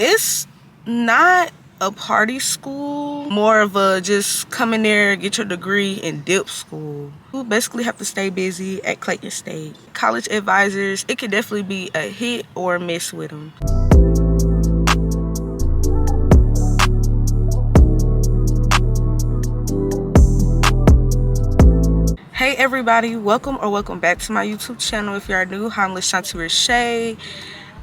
it's not a party school, more of a just come in there, get your degree, and dip school. You basically have to stay busy at Clayton State. College advisors, it could definitely be a hit or a miss with them. Hey everybody, welcome back to my YouTube channel. If you are new, hi, I'm Lashanti Rashay,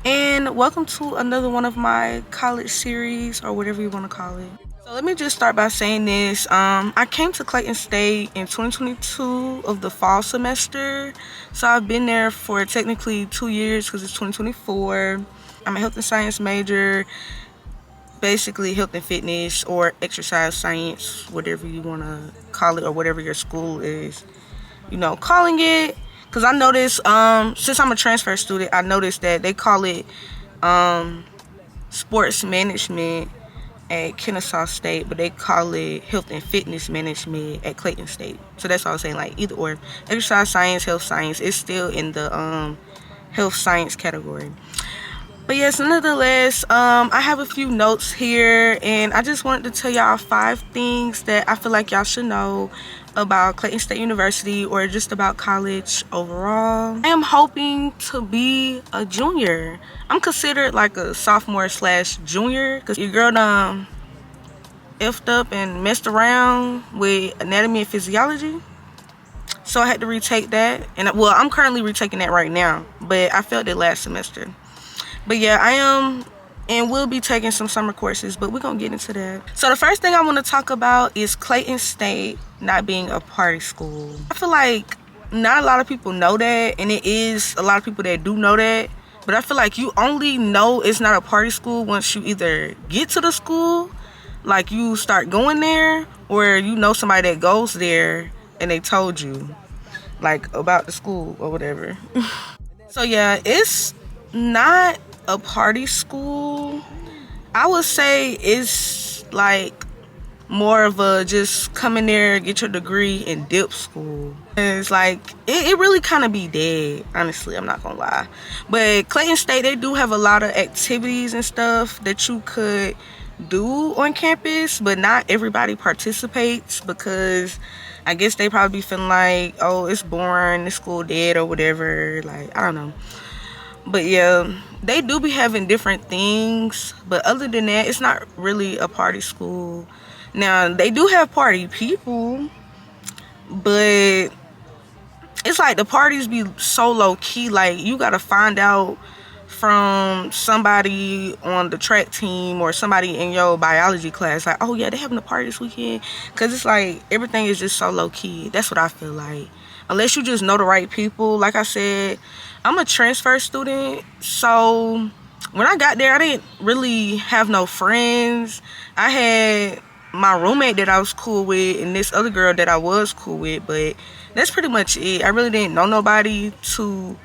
and welcome to another one of my college series, or whatever you want to call it. So let me just start by saying this. I came to Clayton State in 2022 of the fall semester, so I've been there for technically 2 years because it's 2024. I'm a health and science major, basically health and fitness or exercise science, whatever you want to call it, or whatever your school is, calling it. Because I noticed, since I'm a transfer student, I noticed that they call it sports management at Kennesaw State, but they call it health and fitness management at Clayton State. So that's all I'm saying, like either or. Exercise science, health science, is still in the health science category. But yes, nonetheless, I have a few notes here, and I just wanted to tell y'all 5 things that I feel like y'all should know about Clayton State University, or just about college overall. I am hoping to be a junior. I'm considered like a sophomore / junior because your girl done effed up and messed around with anatomy and physiology. So I had to retake that, and well, I'm currently retaking that right now, but I failed it last semester. But yeah, I am and will be taking some summer courses, but we're gonna get into that. So the first thing I want to talk about is Clayton State not being a party school. I feel like not a lot of people know that, and it is a lot of people that do know that, but I feel like you only know it's not a party school once you either get to the school, like you start going there, or you know somebody that goes there and they told you like about the school or whatever. So yeah, it's not a party school. I would say it's like more of a just come in there, get your degree, and dip school. It's like it really kind of be dead, honestly, I'm not gonna lie. But Clayton State, they do have a lot of activities and stuff that you could do on campus, but not everybody participates because I guess they probably be feeling like, oh, it's boring, the school dead or whatever, like I don't know. But yeah, they do be having different things, but other than that, it's not really a party school. Now, they do have party people, but it's like the parties be so low-key, like you gotta find out from somebody on the track team or somebody in your biology class, like, oh yeah, they having a party this weekend, because it's like everything is just so low-key. That's what I feel like, unless you just know the right people. Like I said, I'm a transfer student, so when I got there, I didn't really have no friends. I had my roommate that I was cool with and this other girl that I was cool with, but that's pretty much it. I really didn't know nobody to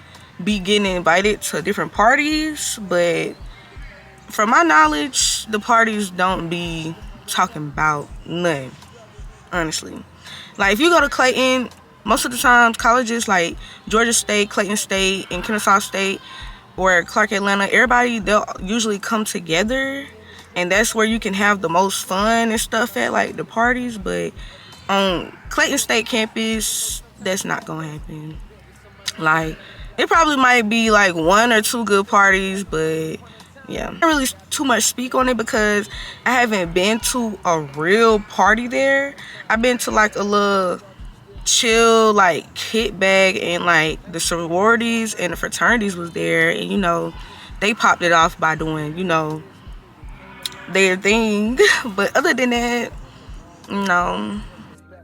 be getting invited to different parties, but from my knowledge, the parties don't be talking about nothing, honestly. Like if you go to Clayton, most of the times colleges like Georgia State, Clayton State, and Kennesaw State, or Clark Atlanta, everybody, they'll usually come together, and that's where you can have the most fun and stuff at, like the parties. But on Clayton State campus, that's not gonna happen. Like it probably might be like 1 or 2 good parties, but yeah, I can't really too much speak on it because I haven't been to a real party there. I've been to like a little chill like kickback, and like the sororities and the fraternities was there, and they popped it off by doing their thing. But other than that, no.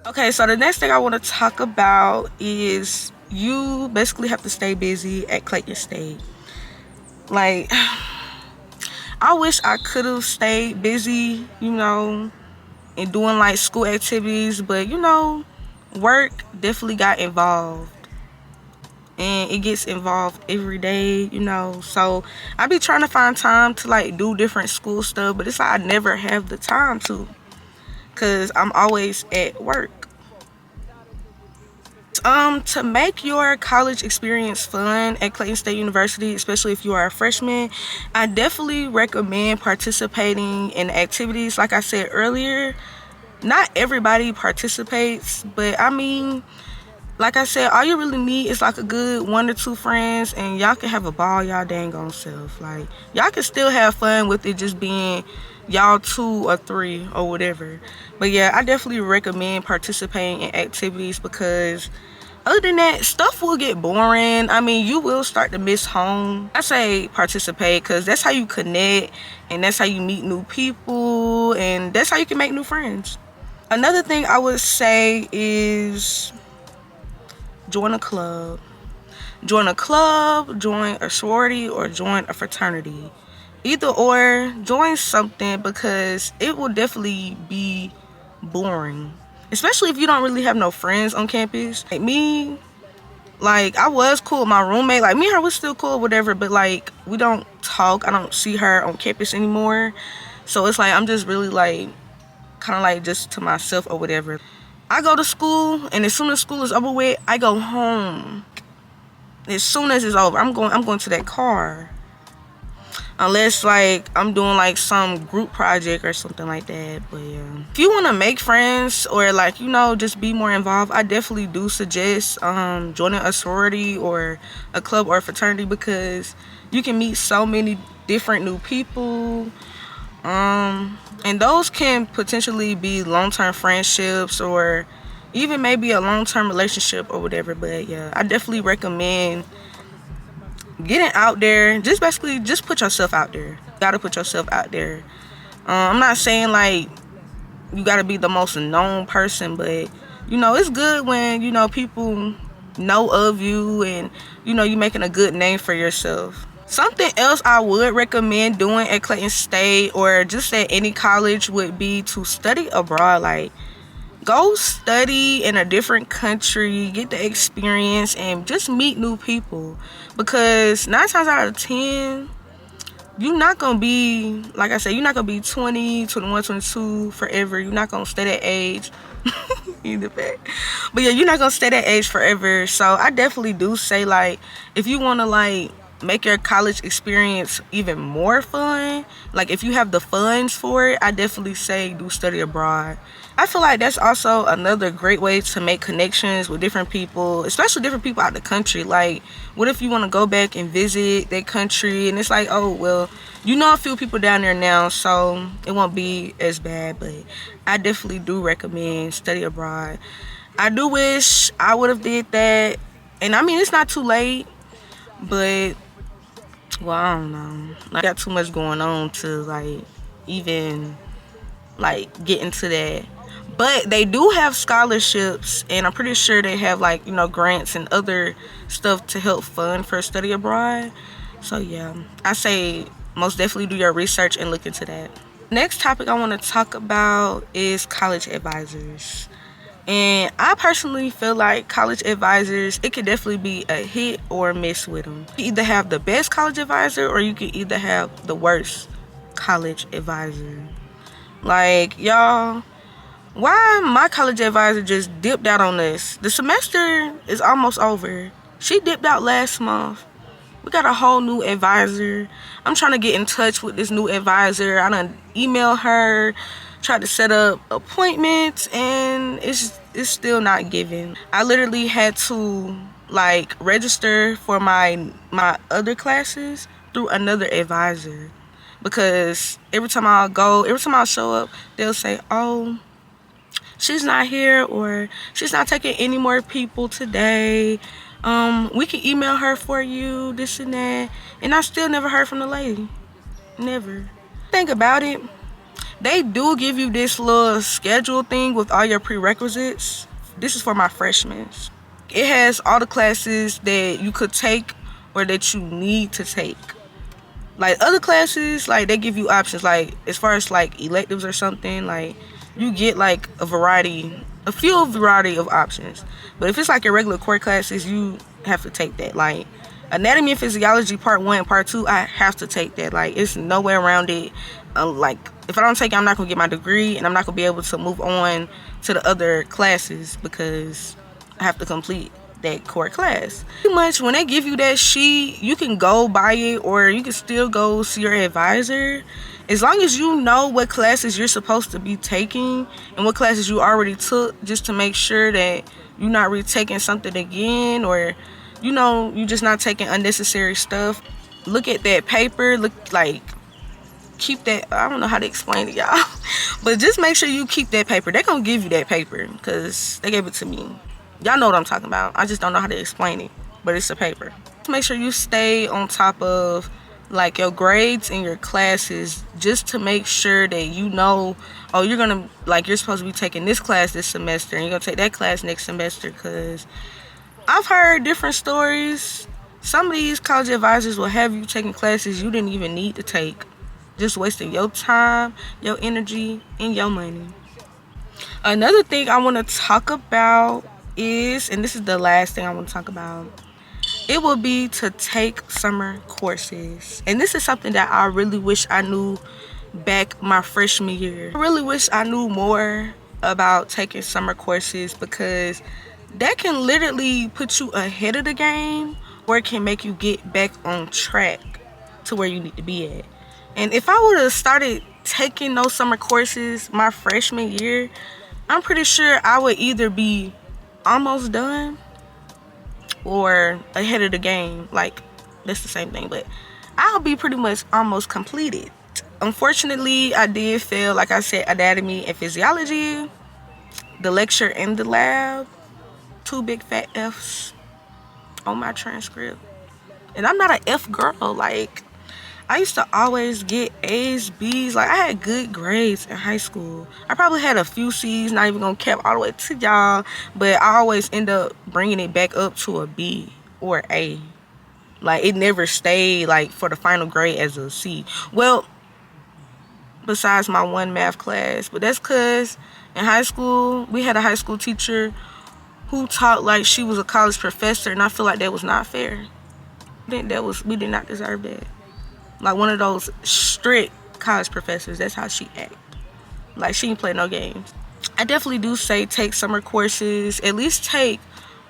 Okay, so the next thing I want to talk about is you basically have to stay busy at Clayton State. Like I wish I could have stayed busy, and doing like school activities, but work definitely got involved, and it gets involved every day, so I be trying to find time to like do different school stuff, but it's like I never have the time to because I'm always at work. To make your college experience fun at Clayton State University, especially if you are a freshman, I definitely recommend participating in activities. Like I said earlier, not everybody participates, but I mean, like I said, all you really need is like a good 1 or 2 friends, and y'all can have a ball y'all dang on self. Like, y'all can still have fun with it just being y'all 2 or 3 or whatever. But yeah, I definitely recommend participating in activities, because other than that, stuff will get boring. I mean, you will start to miss home. I say participate because that's how you connect, and that's how you meet new people, and that's how you can make new friends. Another thing I would say is join a club. Join a club, join a sorority, or join a fraternity. Either or, join something, because it will definitely be boring. Especially if you don't really have no friends on campus. Like me, like I was cool with my roommate. Like me and her was still cool, whatever, but like we don't talk. I don't see her on campus anymore. So it's like I'm just really like kind of like just to myself or whatever. I go to school, and as soon as school is over with, I go home. As soon as it's over, I'm going to that car. Unless like I'm doing like some group project or something like that. But yeah, if you want to make friends or like, you know, just be more involved, I definitely do suggest joining a sorority or a club or a fraternity, because you can meet so many different new people, and those can potentially be long-term friendships or even maybe a long-term relationship or whatever. But yeah, I definitely recommend getting out there. Just basically just put yourself out there. You gotta put yourself out there. I'm not saying like you gotta be the most known person, but you know, it's good when, you know, people know of you and, you know, you making a good name for yourself. Something else I would recommend doing at Clayton State or just at any college would be to study abroad. Like, go study in a different country, get the experience, and just meet new people. Because 9 times out of 10, you're not going to be, like I said, you're not going to be 20, 21, 22 forever. You're not going to stay that age. Either way. But yeah, you're not going to stay that age forever. So I definitely do say, like, if you want to, like, make your college experience even more fun, like if you have the funds for it, I definitely say do study abroad. I feel like that's also another great way to make connections with different people, especially different people out the country. Like, what if you want to go back and visit that country and it's like, oh, well, you know a few people down there now, so it won't be as bad. But I definitely do recommend study abroad. I do wish I would have did that. And I mean, it's not too late, but well, I don't know. I got too much going on to like even like get into that. But they do have scholarships, and I'm pretty sure they have like, you know, grants and other stuff to help fund for study abroad. So yeah, I say most definitely do your research and look into that. Next topic I want to talk about is college advisors. And I personally feel like college advisors, it could definitely be a hit or a miss with them. You either have the best college advisor or you could either have the worst college advisor. Like, y'all, why my college advisor just dipped out on us? The semester is almost over. She dipped out last month. We got a whole new advisor. I'm trying to get in touch with this new advisor. I done emailed her, tried to set up appointments, and it's still not giving. I literally had to like register for my other classes through another advisor, because every time I show up, they'll say, oh, she's not here, or she's not taking any more people today. We can email her for you, this and that. And I still never heard from the lady. Never. Think about it. They do give you this little schedule thing with all your prerequisites. This is for my freshmen. It has all the classes that you could take or that you need to take. Like other classes, like they give you options. Like as far as like electives or something, like you get like a variety of options. But if it's like your regular core classes, you have to take that. Like anatomy and physiology part 1 and part 2, I have to take that. Like it's no way around it. Like if I don't take it, I'm not gonna get my degree, and I'm not gonna be able to move on to the other classes because have to complete that core class. Pretty much when they give you that sheet, you can go buy it or you can still go see your advisor. As long as you know what classes you're supposed to be taking and what classes you already took, just to make sure that you're not retaking something again, or you're just not taking unnecessary stuff. Look at that paper, keep that. I don't know how to explain it, y'all, but just make sure you keep that paper. They're gonna give you that paper because they gave it to me. Y'all know what I'm talking about. I just don't know how to explain it, but it's a paper. Make sure you stay on top of your grades and your classes, just to make sure that oh, you're supposed to be taking this class this semester and you're gonna take that class next semester. Because I've heard different stories. Some of these college advisors will have you taking classes you didn't even need to take, just wasting your time, your energy, and your money. Another thing I want to talk about is, and this is the last thing I want to talk about, it will be to take summer courses. And this is something that I really wish I knew back my freshman year. I really wish I knew more about taking summer courses, because that can literally put you ahead of the game, or it can make you get back on track to where you need to be at. And if I would have started taking those summer courses my freshman year, I'm pretty sure I would either be almost done or ahead of the game. That's the same thing, but I'll be pretty much almost completed. Unfortunately, I did fail, like I said, anatomy and physiology, the lecture and the lab. 2 big fat F's on my transcript. And I'm not an F girl. I used to always get A's, B's. I had good grades in high school. I probably had a few C's, not even gonna cap all the way to y'all, but I always end up bringing it back up to a B or A. It never stayed for the final grade as a C. Well, besides my one math class, but that's because in high school we had a high school teacher who taught like she was a college professor, and I feel like that was not fair. We did not deserve that. One of those strict college professors, that's how she act. She didn't play no games. I definitely do say take summer courses. At least take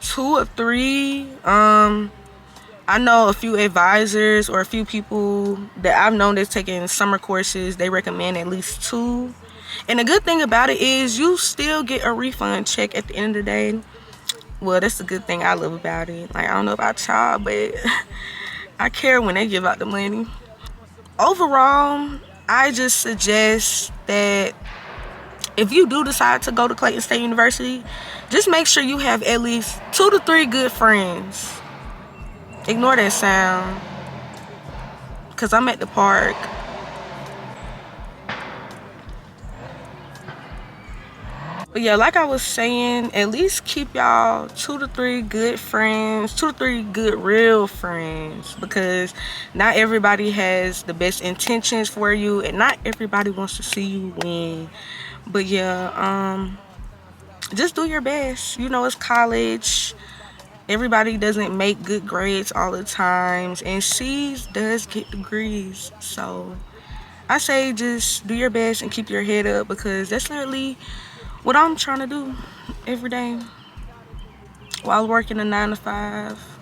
2 or 3. I know a few advisors or a few people that I've known that's taking summer courses. They recommend at least 2. And the good thing about it is you still get a refund check at the end of the day. Well, that's the good thing I love about it. I don't know about y'all, but I care when they give out the money. Overall, I just suggest that if you do decide to go to Clayton State University, just make sure you have at least 2 to 3 good friends. Ignore that sound, because I'm at the park. But yeah, like I was saying, at least keep y'all 2 to 3 good friends, 2 to 3 good real friends, because not everybody has the best intentions for you, and not everybody wants to see you win. But yeah, just do your best. It's college. Everybody doesn't make good grades all the time, and C's does get degrees. So I say just do your best and keep your head up, because that's literally what I'm trying to do every day while working a 9 to 5,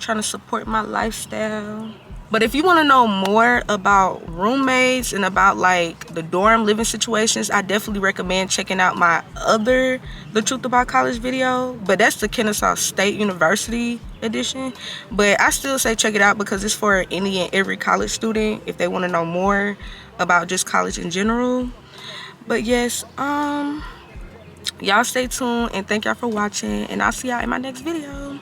trying to support my lifestyle. But if you want to know more about roommates and about the dorm living situations, I definitely recommend checking out my other The Truth About College video. But that's the Kennesaw State University edition. But I still say check it out, because it's for any and every college student if they want to know more about just college in general. But yes, y'all stay tuned, and thank y'all for watching, and I'll see y'all in my next video.